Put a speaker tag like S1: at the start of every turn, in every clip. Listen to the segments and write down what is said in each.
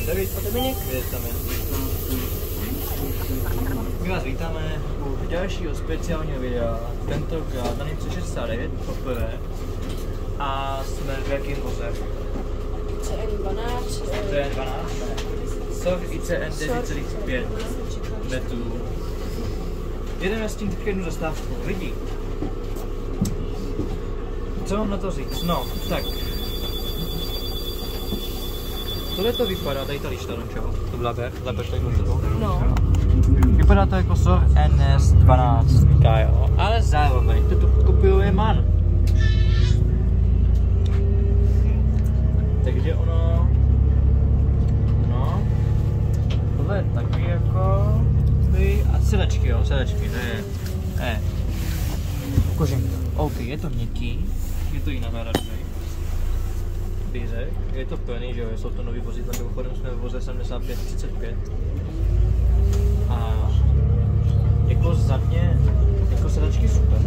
S1: David,
S2: Dominik.
S1: vítáme. My vás vítáme u dalšího speciálního videa, tentokrát na Nimce 69 poprvé. A jsme v jakém voze?
S2: CN12.
S1: CN12? SOR ICN 9,5 metrů. Jedeme s tím teď jednu zastávku. Lidi, co mám na to říct? No, tak. Tohle to vypadá, tady ta lišta, no čeho? To byla lepeš tady pod sebou.
S2: No.
S1: Vypadá to jako SOR NS12, jo? Ale zároveň to kupuje MAN. Takže ono... No... Tohle je takový jako... A sedečky, jo? Sedečky, ne. Koženka. OK, je to měkký. Je to jiná náradný. Bířek. Je to plný, že jo? Jsou to nový vozidla, mimochodem jsme v voze 7535. A... Jako za mě... Jako sedačky super.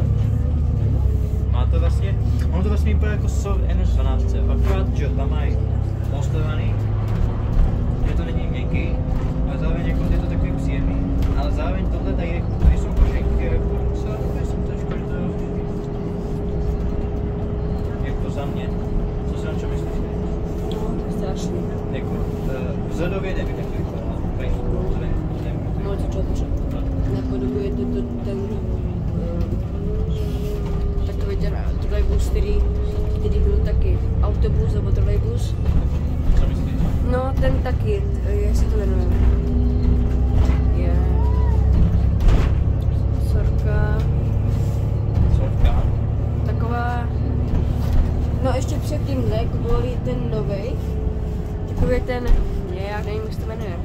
S1: Má to vlastně... Ono to vlastně vypadá jako SOR NS12, akorát, že tam mají postavený, že to není měkký, ale zároveň jako je to takový příjemný. Ale zároveň tohle tady jsou koženky, jako jsem trošku, že to jako za mě. Co si na čem myslíš?
S2: No, to je strašný.
S1: Jako, vzhledově nevím, jak to vypadá.
S2: No, to dobře. Napodobuje to ten takový ten trolejbus, který byl taky autobus nebo trolejbus.
S1: Co myslíš?
S2: No, ten taky, jak se to jmenuje? Je... Sorka... Taková... No ještě před tímhle, jako byl ten novej. Takový ten... Nějak nevím, jak se to jmenuje.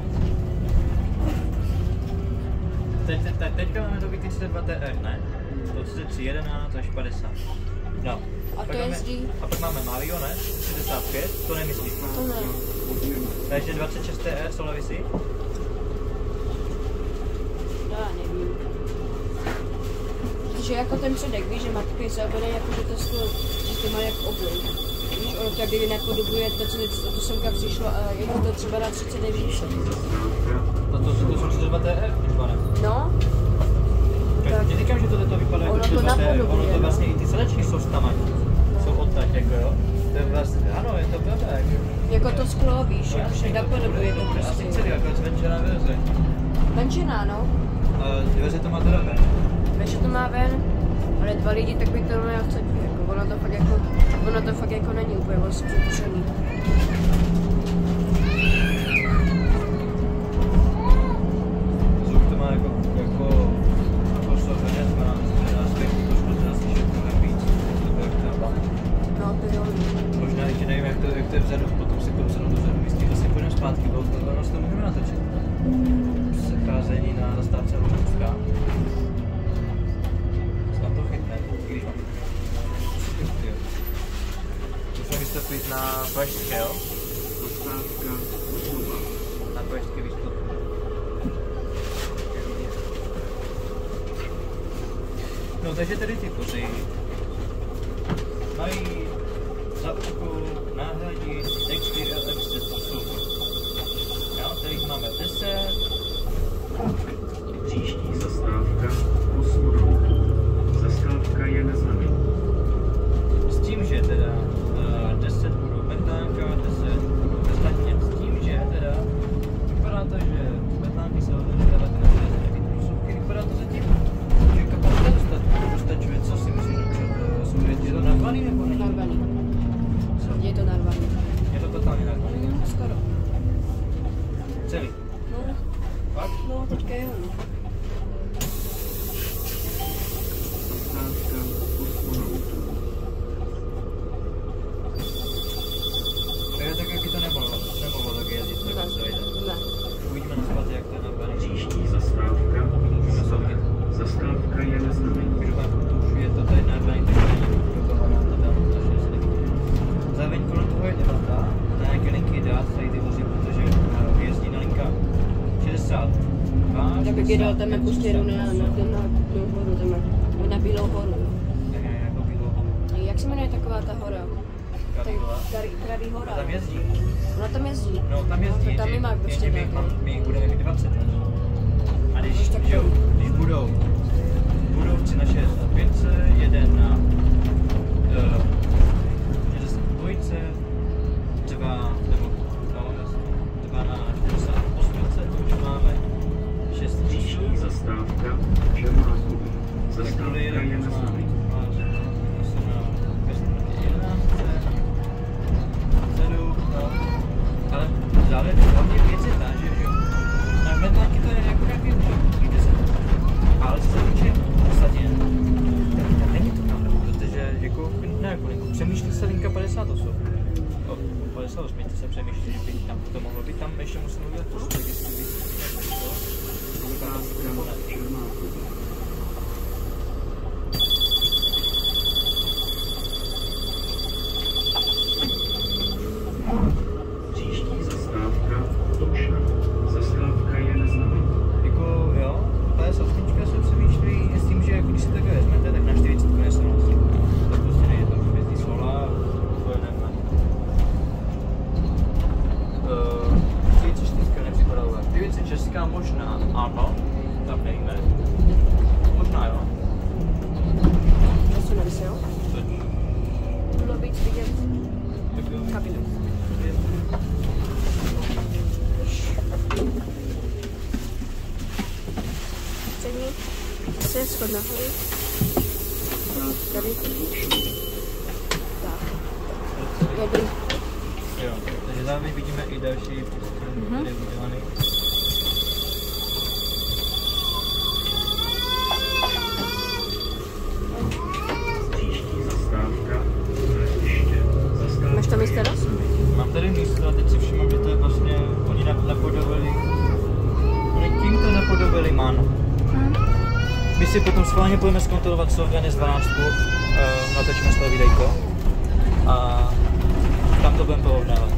S1: Teďka máme doby 32 TR, ne? To 3311 až 50. No.
S2: A to jezdí?
S1: A pak máme Mario, ne? 65, to nemyslíš?
S2: To ne.
S1: Takže 26 TR Solarisy?
S2: Já nevím. Protože jako ten předek, víš, že má takový záběr, jako že to má jak oblej. Víš, ono tady nepodobuje to, co to semka přišlo a je to třeba na 39.
S1: To jsou 32 TR, vypadá.
S2: No.
S1: Tak. Já říkám, že to vypadá jako 32 TR, ono to vlastně i ty sedačky jsou tam, jsou odtaď, jako jo. To je vlastně, ano, je to pravda,
S2: jako to sklo, víš, napodobuje to prostě.
S1: Asi celý, jako zvenčená verze.
S2: Venčená, no.
S1: Dveře to má teda ven.
S2: Dveře to má ven, ale dva lidi tak by to neodcepí, jako ono to fakt jako není úplně vlastně přetušený.
S1: Zvuk to má jako SOR NS12, na aspektu trošku to naslyšet mnohem víc.
S2: No, to jo.
S1: Možná ještě nevím, jak to je vzadu, potom si kousenu dozadu, myslíš, že si půjdeme zpátky, bylo to můžeme natočit. Secházení na zastávce Hluboká. Snad to chytne, i když mám. Musíme vystoupit na Pražské, jo? Na Pražské výstupu. No, takže tady ty kozy mají za úkol nahradit X4 LX10 posouvu. Jo, tady máme 10.
S3: Příští zastávka Osmodout. Zastávka je neznámý.
S1: S tím, že teda 10 budou metánka, 10 bezplatně. S tím, že teda vypadá to, že metánky se hodně dávat na ty posuvky. Vypadá to zatím, že kapacita dostačuje. Co si myslíš, je to narvaný nebo ne?
S2: Narvaný.
S1: Co?
S2: Je to narvaný.
S1: Je to totálně narvaný.
S2: Skoro.
S1: Celý.
S2: No.
S1: Fakt?
S2: No, teďka jo.
S3: Zastávka Osmodout.
S1: Takže tak jak to nemohlo tak jezdit, tak to jde.
S2: Ne.
S1: Uvidíme na svatě, jak to je narvaný.
S3: Příští zastávka Zastávka je neznámý.
S1: Je to tady narvaný, takže není dokohaná, to tam takže se zároveň kolem toho je debata, na nějaké linky dát tady ty vozy, protože jezdí na linka 62,
S2: Tak bych dal tam prostě na horu, na Bílou horu.
S1: Jako Bílou horu.
S2: Jak se jmenuje taková ta hora? Pravý hora.
S1: A tam jezdí.
S2: Ona tam jezdí.
S1: No, tam jezdí.
S2: To tam
S1: jenže-
S2: nemá prostě
S1: jenže my jich budeme mít 20. A když,
S2: tak
S1: jo, když budou si naše dvojce, jeden na dvojce, dva, nebo dva na 48, to už máme 6
S3: Příští zastávka Žemákový. Zastávka je na znamení.
S1: Ale zále hlavně věc je ta, že jo, na metláky to je jako jak využít, víte se. Ale co se týče sadě, tak není to pravda, protože jako, ne jako přemýšlí se linka 58. O 58 se přemýšlí, že by tam to mohlo být, tam ještě musím udělat to, že by se
S3: Příští zastávka Točna. Zastávka je na znamení.
S1: jako jo, 58 se přemýšlí s tím, že jako když si takhle vezmete, tak na 40 nesou vlastně. To prostě nejde, to hvězdný slola, to je nevím. 44 nepřipadá vůbec. 46 možná, ano, tam nevíme. Možná jo.
S2: To se nevysil. Bylo víc vidět
S1: Tak jo.
S2: kabinu. Přední. Se schod nahoru. Tady. Tak. Dobrý.
S1: Jo, takže zároveň vidíme i další tady udělaný.
S3: Příští zastávka Hradiště. Zastávka
S2: Máš tam místo teraz?
S1: Mám tady místo a teď si všimám, že to je vlastně, oni napodobili, oni tímto napodobili MAN. My si potom schválně budeme zkontrolovat Sovgen S12, natočíme z toho videjko a tam to budeme porovnávat.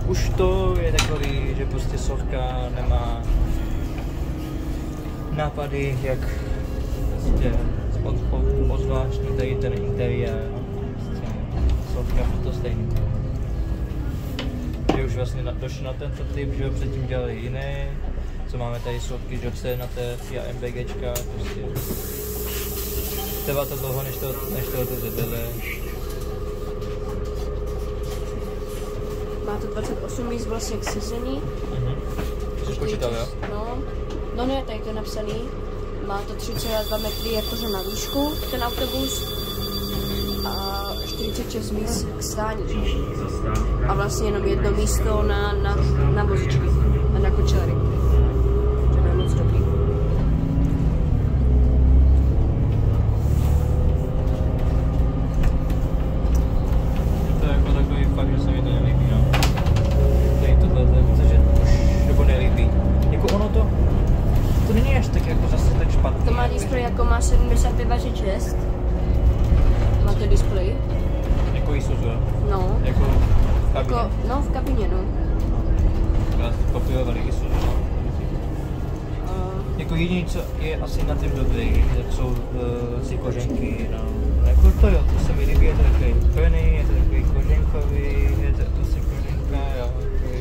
S1: Už to je takový, že prostě Sovka nemá nápady, jak prostě ozvláštní tady ten interiér. Sovka to stejný. Že už vlastně došli na tento typ, že ho předtím dělali jiné, co máme tady sovky, že C na té a MBGčka, prostě. Trvá to dlouho, než to otevřete.
S2: Má to 28 míst vlastně k sezení.
S1: Jsi počítal, jo?
S2: No ne, tady to je napsaný. Má to 3,2 metry jakože na výšku, ten autobus. A 46 míst k stání.
S3: Příští zastávka
S2: A vlastně jenom jedno místo na vozičky a na kočáry. To je moc dobrý.
S1: To je jako takový fakt, že se mi to nelíbí, no. Tady tohle, protože už nebo nelíbí. Jako ono to není až tak jako zase tak špatný.
S2: To má displej jako má 75/6. Má to displej.
S1: Jako Isuzu, jo?
S2: No.
S1: Jako v kabině.
S2: Jako, no v kabině, no.
S1: Já kopírovali Isuzu, no. Jako jediný, co je asi na tím dobrý, tak jsou ty koženky, no. Jako to jo, to se mi líbí, je to takový plný, je to takový koženkový, je to asi koženka, jo, takový,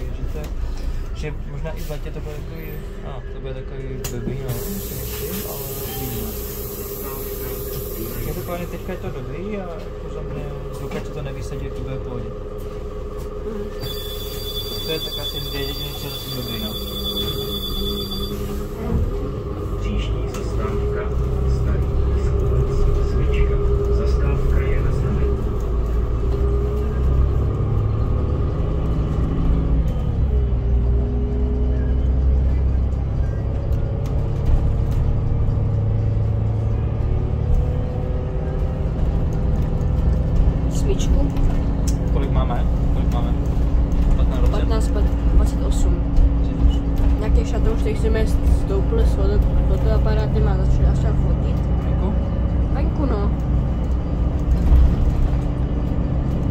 S1: že možná i v letě to bude takový, to bude takový blbý, no, si myslím, ale uvidíme. Každopádně teďka je to dobrý a jako za mě, dokud to nevysadí, to bude v pohodě. To je tak asi jediný, co je na tím dobrý, no.
S3: Příští zastávka Starý Skvorec Svička. Zastávka je na znamení.
S2: Svíčku.
S1: Kolik máme?
S2: 15, 28. Nějaký šatouš, který jsme stoupili s fotoaparátem a začal fotit.
S1: Venku?
S2: Venku, no.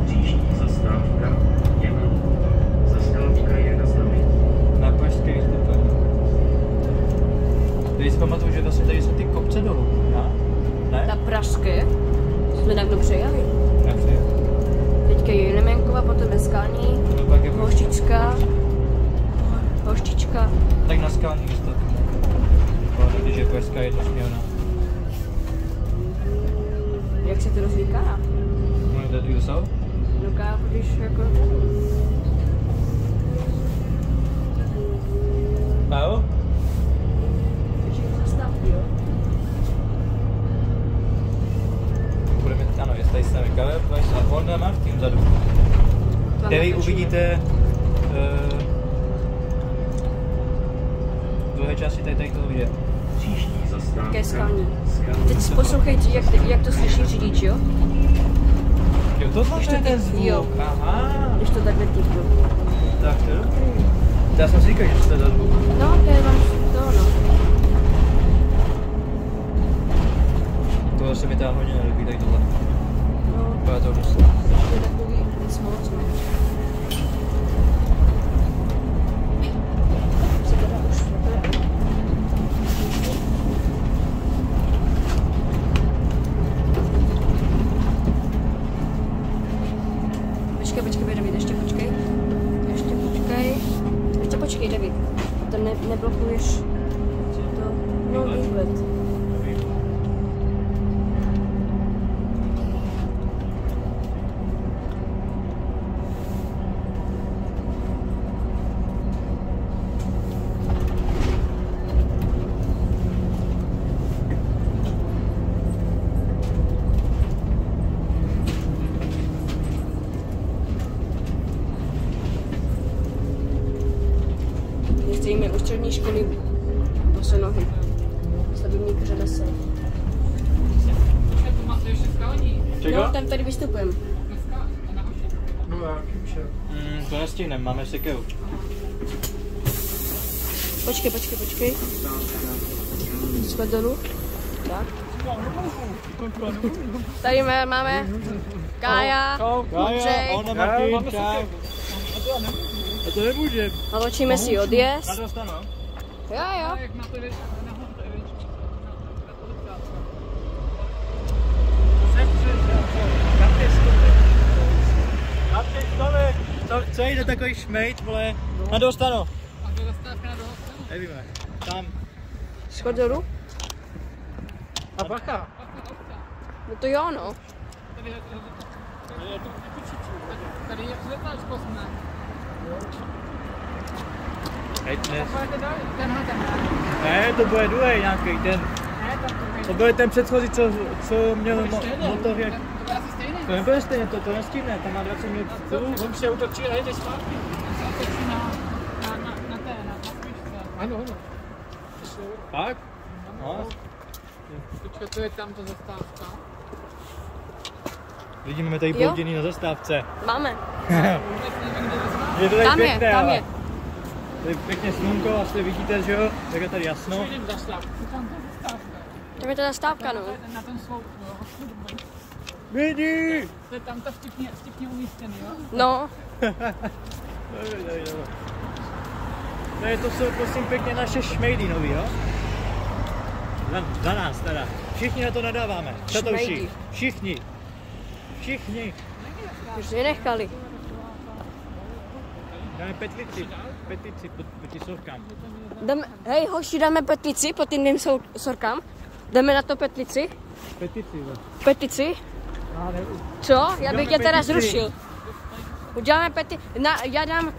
S3: Příští zastávka Německo. Zastávka je na znamení.
S1: Na pražský výstup. Tady si pamatuju, že vlastně tady jsou ty kopce dolů, ne?
S2: Na pražské jsme tak dobře jeli.
S1: Jak si?
S2: Teďka je potom je skalní,
S1: No pak je
S2: hoštička.
S1: Tak na skalní místo. Když je Perská jednosměrná.
S2: Jak se to rozvíká?
S1: No, to je jsou?
S2: No kámo, když jako...
S1: A jo?
S2: Když je zastavky, jo?
S1: Budeme, ano, je tady sami Galer Price a Honda Martin vzadu. Který uvidíte v druhé části tady toho videa.
S3: Příští zastávka.
S2: Také skalní. Teď poslouchejte, jak to slyší řidič, jo?
S1: Jo, to je ten zvuk.
S2: Jo.
S1: Aha.
S2: Když to takhle týknu.
S1: Tak to je dobrý. Já jsem si říkal, že to je za zvuk.
S2: No, to je vám to, no.
S1: Tohle se mi tam hodně nelíbí, tady tohle.
S2: No,
S1: Bude to dost.
S2: to je takový smolcno. Se teda už fotuje. Počkej, David, ještě počkej. Ještě počkej, David. To neblokuješ to. No, výhled. Stojíme u střední školy bosonohy. Stavebník řada.
S1: Čeho?
S2: No, tam tady vystupujeme.
S3: No já už.
S1: To nestihneme, máme sekeru.
S2: Počkej. Jsme dolů. Tak. Tady máme Kája, Ondřej.
S1: Ona Martin, čau. A to nemůžem.
S2: Natočíme si odjezd.
S1: Na dostanu.
S2: Jo.
S1: Co chce, jde takový šmejt, vole. Na dostanu.
S4: A kde zastávka na dohodu?
S1: Nevíme. Tam.
S2: Schod dolů?
S4: A bacha.
S2: No to jo, no.
S4: Tady je zlepáč kosme.
S1: Hejtne.
S4: Tenhle.
S1: Ne, to bude druhý nějaký, ten. To bude ten předchozí, co měl motor jak...
S4: To bude asi stejný.
S1: To nebude stejně, to nestihne, tam má 20 minut.
S4: On se utočí a jde zpátky. On se utočí na smyčce. Ano.
S1: Fakt? No.
S4: Počkej, to je tam ta zastávka.
S1: Vidíme tady
S2: Jo?
S1: pouděný na zastávce.
S2: Máme.
S1: Je to tady
S2: Tam
S1: pěkné,
S2: je.
S1: ale tady pěkně slunko, asi vidíte, že jo? Tak je tady jasno.
S4: Jdem zastávku. Tam ta zastávka.
S2: Tam je ta zastávka, no.
S4: Na ten svou
S1: Vidí!
S4: to je tam ta vtipně umístěný, jo?
S2: No.
S1: Tady to jsou prosím pěkně naše šmejdy nový, jo? Za nás teda. Všichni na to nadáváme. Čatouši.
S2: Šmejdi.
S1: Všichni.
S2: Už je nechali.
S1: Dáme petici proti sorkám.
S2: Hej, hoši, dáme petici pod tím sorkám. Jdeme na to petici. Petici? Co? Já bych tě teda zrušil. Uděláme petici. Já dám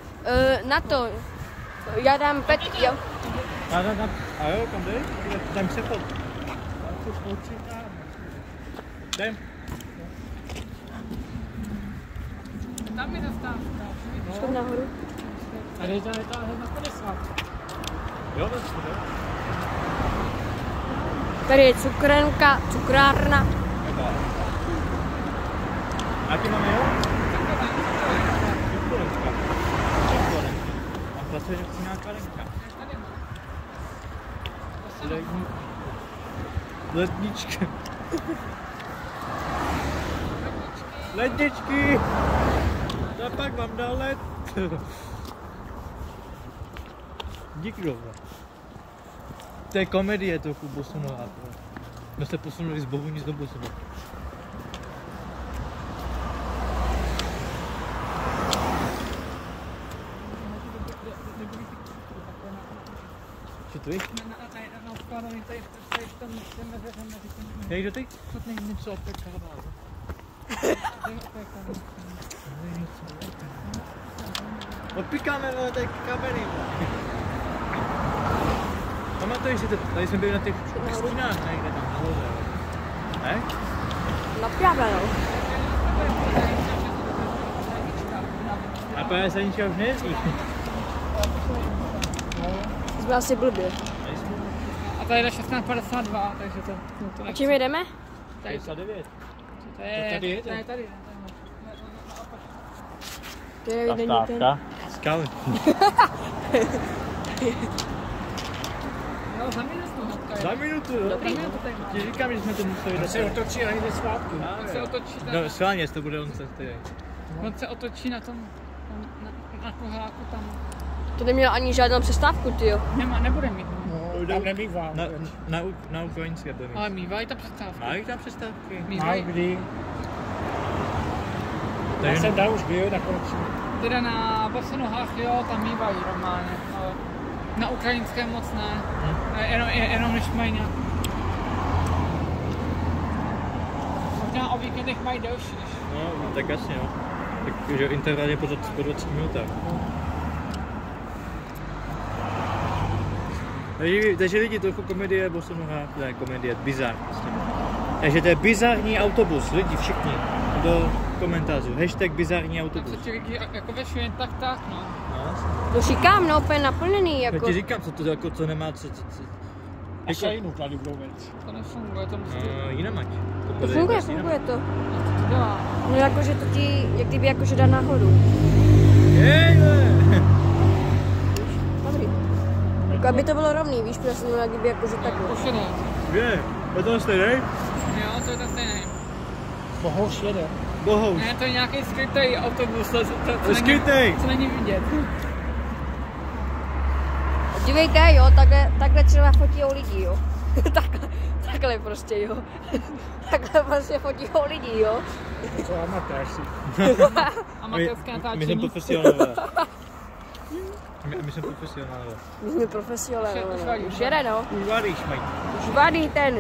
S2: na to. Já dám petici, jo.
S1: A jo, kam jdeš? Jdem se pod. Jdem.
S4: Tam je zastávka.
S2: Schod nahoru.
S4: A jdeš hned na 50.
S1: Jo, to je.
S2: Tady je cukrenka, cukrárna.
S1: Jaký máme, jo? Čokolenka. A pracuje nějaká lenka. Lednička. Ledničky. Já pak vám dal led. Díky. To je komedie trochu Bosunová. My se posunuli z Bohunic do Bosunu. Co to je?
S4: Na skladový tady v tom mezi tím.
S1: Jak do ty?
S4: To není něco opěkného.
S1: Odpíkáme, no, tady kabely. Pamatuješ si to, tady jsme byli na těch stínách, někde tam nahoře. Ne?
S2: Napráve, no.
S1: A právě se ničeho už nejezdí.
S2: Jsme asi blbě.
S4: A tady je 16:52, takže to
S2: A čím jedeme?
S4: Tady
S1: 59.
S4: to je tady.
S2: To je není ten.
S1: Skaly.
S4: No, za minutu.
S1: Za minutu, jo?
S2: Dobrý.
S1: Ti říkám, že jsme to museli
S4: On se otočí a jde svátky. On se otočí
S1: No, schválně, to bude on se tady.
S4: On se otočí na tom, na koháku tam.
S2: To neměl ani žádnou přestávku, tyjo.
S4: Nebude mít. No, tam nemývá.
S1: Na ukrajinské bude mít.
S4: Ale mývají tam přestávky.
S1: Mají tam přestávky?
S4: Mývají.
S5: Kdy?
S1: Tady
S5: Já jsem tam už byl na konci.
S4: Teda na Bosonohách, jo, tam mývají normálně, ale na ukrajinském moc ne. Jenom když mají nějak... Možná o víkendech mají delší než...
S1: No, tak jasně, jo. Takže interval je po 20 minutách. Takže lidi, trochu komedie, Bosonohách, ne komedie, bizar. Vlastně. Takže to je bizarní autobus, lidi všichni, do komentářů, hashtag bizarní autobus.
S4: Co ti lidi jako vešli tak, no.
S2: To říkám, no, úplně naplněný,
S1: Já
S2: jako.
S1: ti říkám, co to jako, co nemá,
S5: A šajinu tady budou věc.
S4: To nefunguje, to musí...
S1: jiná mať.
S2: To funguje to.
S4: Co to dělá?
S2: No jakože to ti, jak kdyby jakože dá nahoru. Dobrý. Jako aby to bylo rovný, víš, prostě jak kdyby jakože takhle.
S4: Už jede.
S1: Je, je to stejný?
S4: Jo, to je to stejné.
S5: Bohouš jede.
S1: Bohouš.
S4: Ne, to je nějaký skrytý autobus, co není vidět.
S2: Dívejte, jo, takhle třeba fotího lidi, jo. takhle prostě, jo. Takhle prostě fotího lidi, jo.
S5: To amatéři.
S4: Amatérské
S1: My jsme
S4: natáčení.
S1: profesionálové. My jsme profesionálové.
S2: My jsme profesionálové,
S4: Už
S2: no.
S4: vadí.
S2: Už jede, no.
S1: Už vadíš, mají.
S2: Už vadí ten.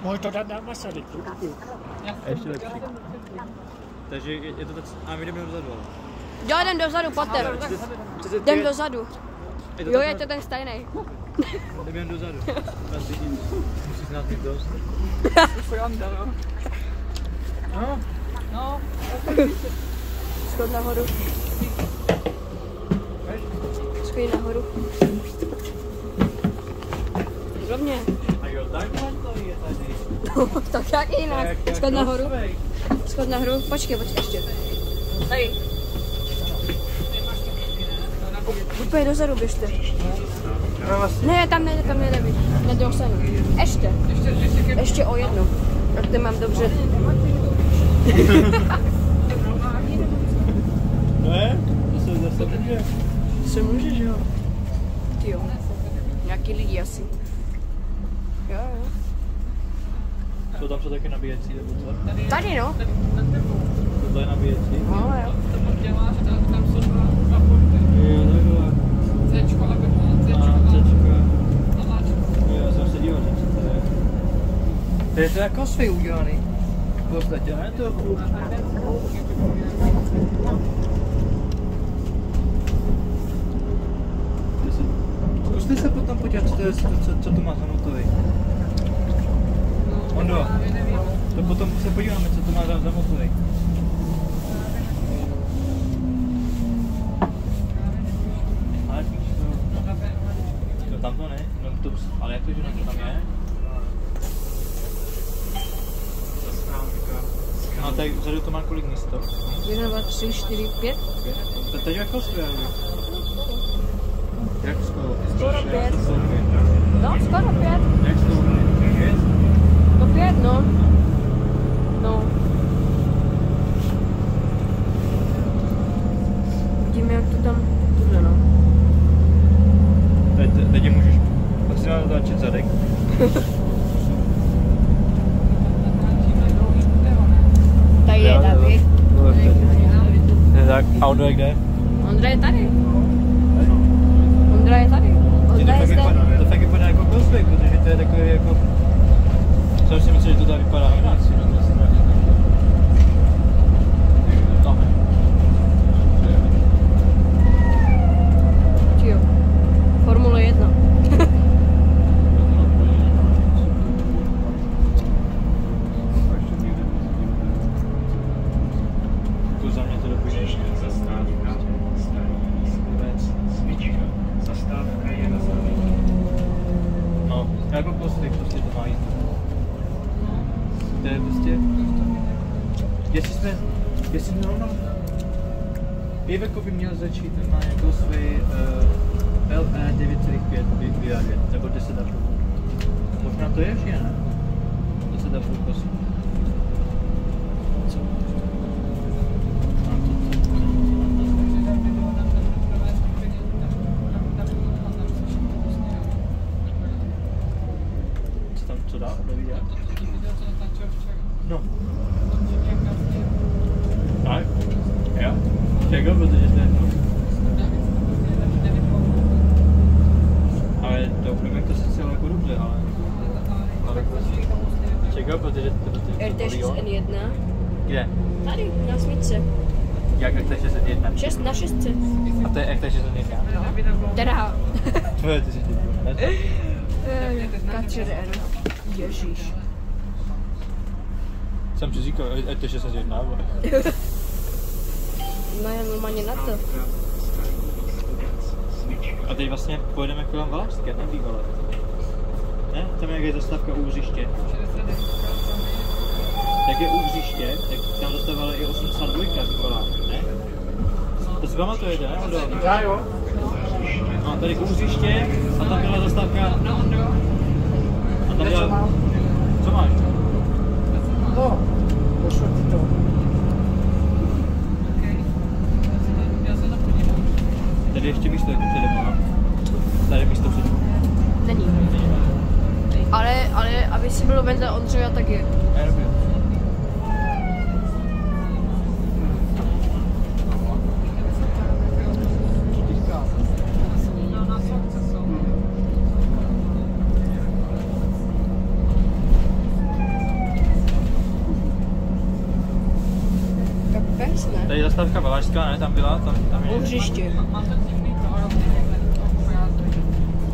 S5: Můj to dát na Masaryku.
S1: Ještě lepší. Takže je to tak... A my jdeme dozadu.
S2: Jo, jdem dozadu, Potter. Jdem dozadu. Jo, je to ten stejný.
S1: Jdeme dozadu. Musíš nás mít dost.
S4: Franda, no. No.
S2: Schod nahoru. Schod nahoru. Rovně.
S1: A jo, takhle to je tady.
S2: No, tak jak jinak. Schod nahoru. Schod nahoru. Počkej ještě. Tady. Úplně dozadu běžte. Ne, tam nejde být. Nedostanu. Ještě. Ještě o jedno. Tak to mám dobře.
S1: Ne? To se zase může.
S2: Se může, že jo? Ty jo. Nějaký lidi asi. Jo.
S1: Jsou tam co taky nabíjecí, nebo co?
S2: Tady no.
S1: Tohle je nabíjecí.
S2: No, jo.
S4: Tam jsou dva punkty.
S1: Jo, takhle.
S4: Cčko a Cčko
S1: A Cčko.
S4: a Ačko.
S1: Jo, jsem se díval, že co to je. To je to jako svý udělaný. V podstatě, ne? To... Zkuste se potom podívat, co to má za motory. Ondo, to potom se podíváme, co to má za motory. Ale víš to... Tam to ne, no to, ale jak to, že to tam je? No tak vzadu to má kolik místo?
S2: 1, 2, 3, 4, 5.
S1: To teď jako stojí. Jak skoro?
S2: Skoro 5. No, skoro 5.
S1: Jak skoro? 5?
S2: No 5, no. No. Vidíme, jak to tam... Tuhle, no.
S1: Teď můžeš maximálně otáčet zadek.
S2: Tady je David.
S1: Tak, a Ondra je kde?
S2: Ondra je tady. Ondra je tady. Ondra je zde.
S1: To fakt vypadá prostě, jestli no, Iveco by měl začít normálně jako svůj LE 9,5 vyrábět, nebo 10,5. Možná to je, že ne? 10,5 prosím. Co? Co dál? Nevíde? No. Tak. Jo. Čekal, protože to je to. Ale doufám, jak to se celé jako dobře, ale čekal, protože to je
S2: RT6N1.
S1: Kde?
S2: Tady, na smítce.
S1: Jak RT6N1?
S2: 6 na 6.
S1: A to je RT6N1?
S2: No. Teda.
S1: To je, ty si dělal.
S2: K4N. Ježíš.
S1: Jsem ti říkal, RT6N1, ale.
S2: No je normálně na to.
S1: A teď vlastně pojedeme kolem Valašské, ne bývalé. Ne? Tam je zastávka u hřiště. Jak je u hřiště, tak tam dostávala i 82 bývalá, ne? To si pamatujete, ne?
S5: Já jo.
S1: No, tady u hřiště a tam byla zastávka. A tam byla... Co máš?
S5: No, pošlo ti to.
S1: Tady ještě místo jako přede mnou. Tady místo přede mnou.
S2: Není. Ale aby si byl vedle Ondřeja, tak je.
S1: Tady je zastávka Valašská, ne? Tam byla, tam je.
S2: U hřiště.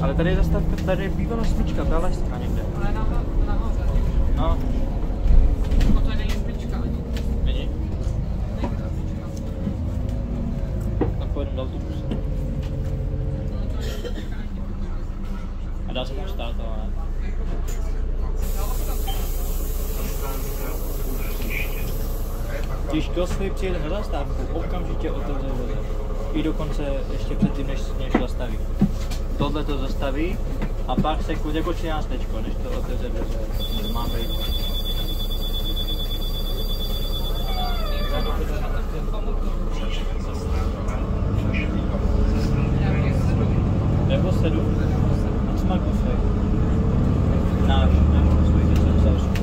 S1: Ale tady je zastávka, tady je bývalá smyčka, Valašská někde.
S4: Ale nahoře.
S1: No.
S4: To není smyčka ani.
S1: Není? Tam pojedeme do autobusu. A dá se tam stát, ale ne. Když Kosvy přijede na zastávku, okamžitě otevře dveře. I dokonce ještě předtím, než zastaví. Tohle to zastaví a pak se jako 13, než to otevře dveře. Má být. Nebo 7? A co má Kosvy? Náš, nebo Kosvy, že jsem vzal všechno.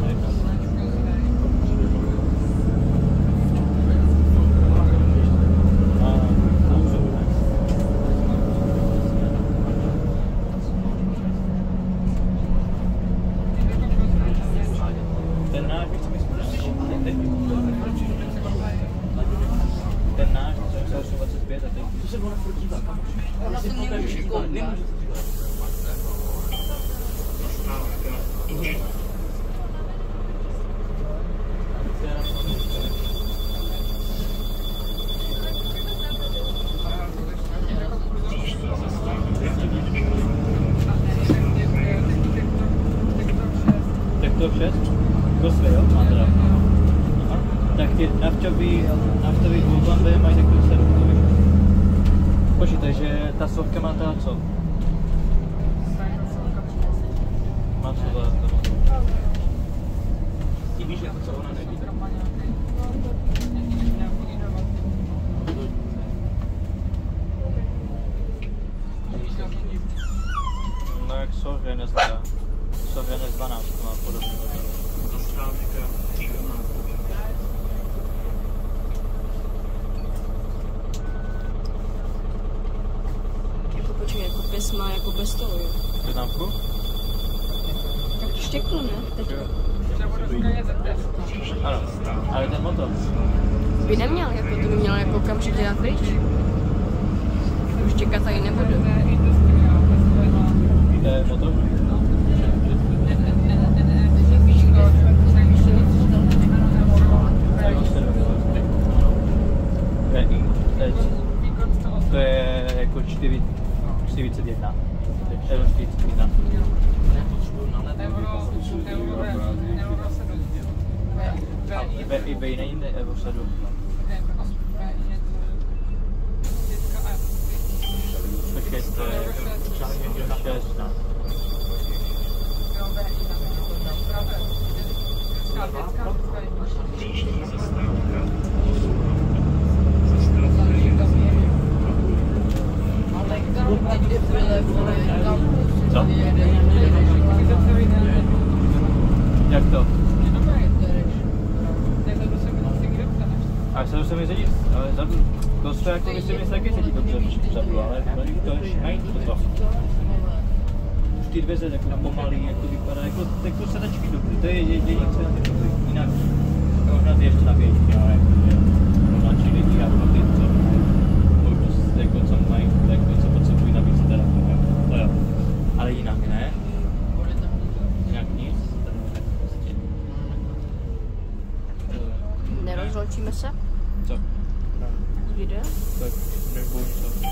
S1: To vše? Kosvy, jo? Má teda. Aha. Tak ty naftový dvoublamby mají tak to 7. Počkej, takže ta sovka má teda co? Má co za to? Ty víš, jako co ona neví? No jak Sově nezdá. Sově nezdá nás, to má podobně.
S2: Jako počkej, jako pes má jako bez toho, jo?
S1: Známku?
S2: Tak to štěklo, ne? Teď
S1: Ano, ale ten motor.
S2: by neměl, jako to by měl jako okamžitě dát pryč. Už čekat tady nebudu.
S1: To je motor? To je jako 41. Euro 41. I ve není Evo 7. Počkej, to je 6, no.
S3: Příští zastávka Zastávka
S1: Co? Jak to? A se mi sedí, ale vzadu, to jako myslím, že taky sedí dobře vzadu, ale to je najít to. Už ty dveře jako pomalý, jako vypadá, jako sedačky dobrý, to je jediný, co je dobrý, jinak možná ty ještě na pětky, ale mladší lidi a pro ty, co mají, jako co potřebují navíc teda, to jo, ale jinak ne, jinak nic.
S2: Nerozloučíme se?
S1: Co?
S2: Z videa?
S1: Tak nebo co?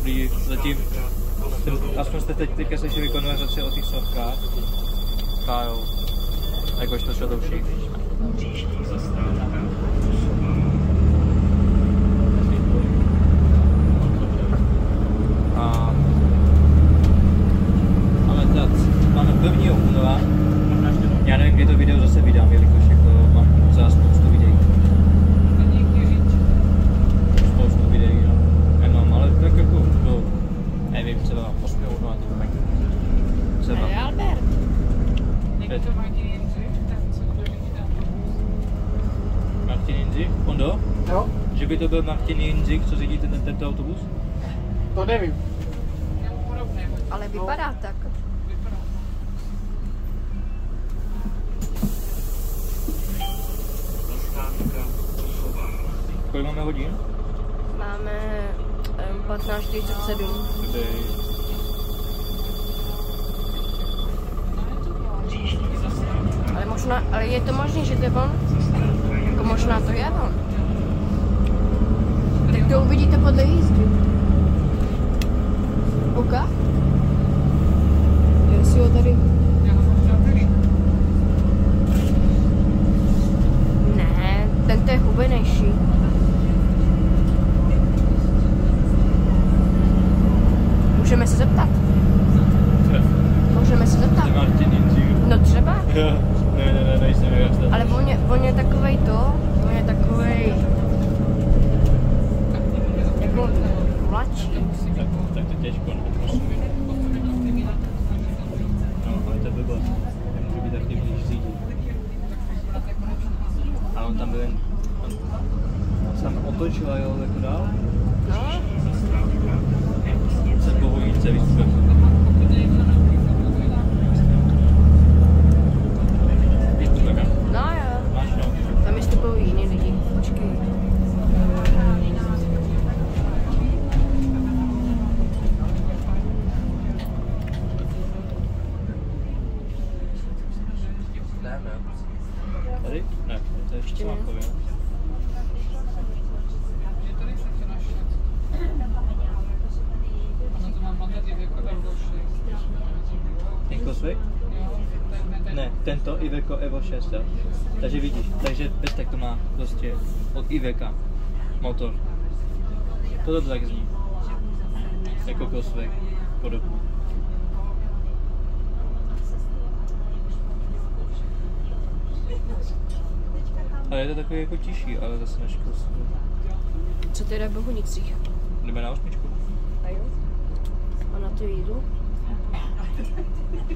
S1: Prý zatím, aspoň jste teďka slyšeli konverzaci o těch sovkách. Kájo, jakož to šadouší.
S3: Příští zastávka
S1: A máme 1. února. Já nevím, kdy to video zase vydám, jelikož jako mám docela spoustu videí. Spoustu videí, no. Nemám, ale tak jako do, nevím, třeba 8. února to bude. Třeba.
S2: Hey, Albert.
S1: Martin Jindřich? Ondo?
S5: Jo,
S1: Že by to byl Martin Jindřich, co řídí tento autobus?
S5: to nevím.
S2: Ale vypadá tak.
S3: Zastávka Kosová.
S1: Kolik máme hodin?
S2: Máme 15:47.
S3: Příští zastávka
S2: Ale je to možné, že to je on? Jako možná to je on. Tak to uvidíte podle jízdy. Oka? Jestli ho tady... Ne, ten to je hubenejší. Můžeme se zeptat? Můžeme se zeptat?
S1: Martin Jindřich.
S2: No třeba.
S1: Ne, nejsem jak to.
S2: Ale on je takovej to, on je takovej... Jako mladší.
S1: Tak to těžko, no, ale to je blbost. Nemůže být aktivní, když řídí. A on tam byl jen... On se tam otočil a jel jako dál.
S2: No,
S1: Se bohujíce vystupil.
S2: no jo.
S1: Máš no.
S2: Tam vystupují jiní lidi. Počkej.
S1: Tady? Ne, to je ještě Mákově. Inkosvik? Ne, tento Iveco Evo 6, jo. Takže vidíš, takže Pestek to má prostě od Iveka motor. To tak zní. Jako Coswork, podobně. Ale je to takový jako tižší, ale zase než Coswork.
S2: Co teda v Bohunicích?
S1: Jdeme na 8.
S2: A jo? A na to jídlo?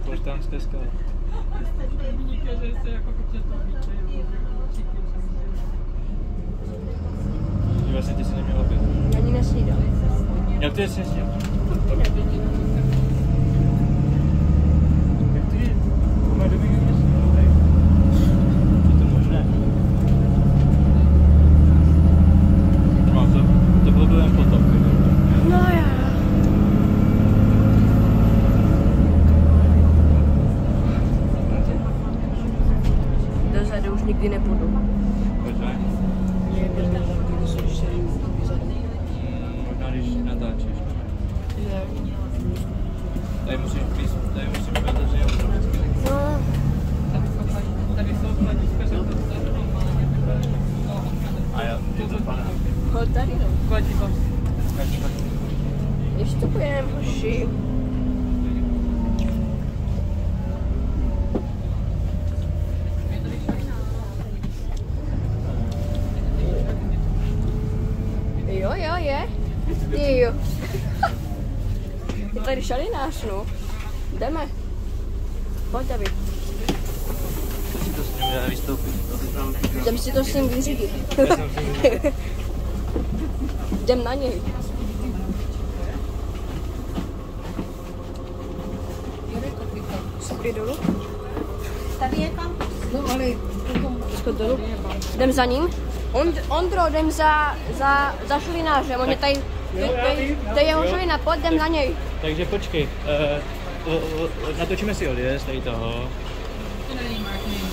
S1: Polštánské skaly. Vlastně ty jsi neměl oběd.
S2: Ani nesnídal.
S1: Jak ty jsi nesněl?
S5: Jak ty? Má dobrý město.
S1: Je to možné? No, to bylo jen potom.
S2: No já. Dozadu už nikdy nepůjdu.
S1: Proč ne? Možná když natáčíš. Tady musíš být otevřený vždycky.
S2: No.
S4: Tady jsou hledíčka, že to
S2: super šalinář, no. Jdeme. Pojď, David.
S1: Si to s ním dá vystoupit.
S2: Jdem si to s ním vyřídit. Jdem na něj. Skry dolů. Tady je kampus. No ale... Skry dolů. Jdem za ním. Ondro, jdem za šlinářem. On je tady... To je jeho šlina, pojď, jdem za něj.
S1: Takže počkej. Natočíme si odjezd tady toho.
S4: To není marketing.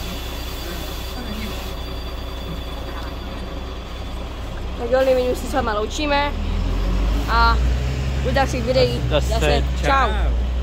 S2: Tak jo, my se s váma loučíme a u dalších videí zase čau.